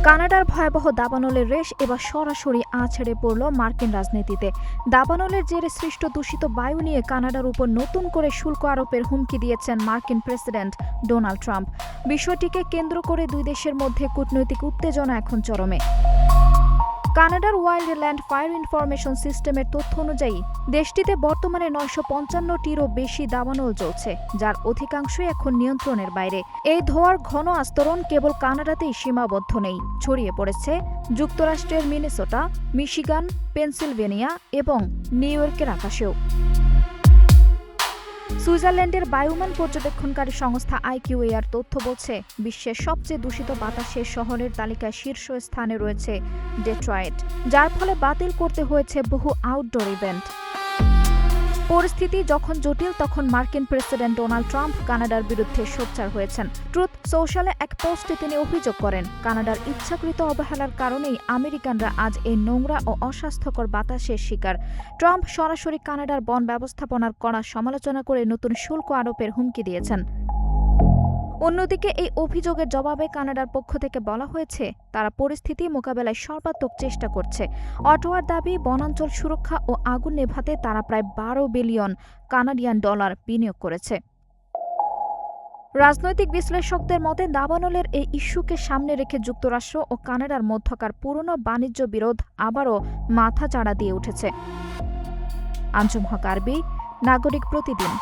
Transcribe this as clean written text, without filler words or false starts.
কানাডার ভয়াবহ দাবানলের রেশ এবার সরাসরি আছড়ে পড়ল মার্কিন রাজনীতিতে। দাবানলের জেরে সৃষ্ট দূষিত বায়ু নিয়ে কানাডার উপর নতুন করে শুল্ক আরোপের হুমকি দিয়েছেন মার্কিন প্রেসিডেন্ট ডোনাল্ড ট্রাম্প। বিষয়টিকে কেন্দ্র করে দুই দেশের মধ্যে কূটনৈতিক উত্তেজনা এখন চরমে। কানাডার ওয়াইল্ড ল্যান্ড ফায়ার ইনফরমেশন সিস্টেমের তথ্য অনুযায়ী দেশটিতে বর্তমানে 955টিরও বেশি দাবানল চলছে, যার অধিকাংশই এখন নিয়ন্ত্রণের বাইরে। এই ধোঁয়ার ঘন আস্তরণ কেবল কানাডাতেই সীমাবদ্ধ নেই, ছড়িয়ে পড়েছে যুক্তরাষ্ট্রের মিনেসোটা, মিশিগান, পেনসিলভেনিয়া এবং নিউ ইয়র্কের আকাশেও। সুইজারল্যান্ডের বায়ুমান পর্যবেক্ষণকারী সংস্থা IQAR তথ্য বলছে, বিশ্বের সবচেয়ে দূষিত বাতাসের শহরের তালিকায় শীর্ষস্থানে রয়েছে ডেট্রয়েট, যার ফলে বাতিল করতে হয়েছে বহু আউটডোর ইভেন্ট। পরিস্থিতি যখন জটিল, তখন মার্কিন প্রেসিডেন্ট ডোনাল্ড ট্রাম্প কানাডার বিরুদ্ধে সোচ্চার হয়েছেন। ট্রুথ সোশ্যালে এক পোস্টে তিনি অভিযোগ করেন, কানাডার ইচ্ছাকৃত অবহেলার কারণেই আমেরিকানরা আজ এই নোংরা ও অস্বাস্থ্যকর বাতাসের শিকার। ট্রাম্প সরাসরি কানাডার বন ব্যবস্থাপনার কড়া সমালোচনা করে নতুন শুল্ক আরোপের হুমকি দিয়েছেন। অন্যদিকে এই অভিযোগের জবাবে কানাডার পক্ষ থেকে বলা হয়েছে, তারা পরিস্থিতি মোকাবেলায় সর্বাত্মক চেষ্টা করছে। অটোয়ার দাবি, বনাঞ্চল সুরক্ষা ও আগুন নেভাতে তারা প্রায় 12 বিলিয়ন কানাডিয়ান ডলার বিনিয়োগ করেছে। রাজনৈতিক বিশ্লেষকদের মতে, দাবানলের এই ইস্যুকে সামনে রেখে যুক্তরাষ্ট্র ও কানাডার মধ্যকার পুরনো বাণিজ্য বিরোধ আবারও মাথাচাড়া দিয়ে উঠেছে। আঞ্জুম হক আরবি, নাগরিক প্রতিদিন।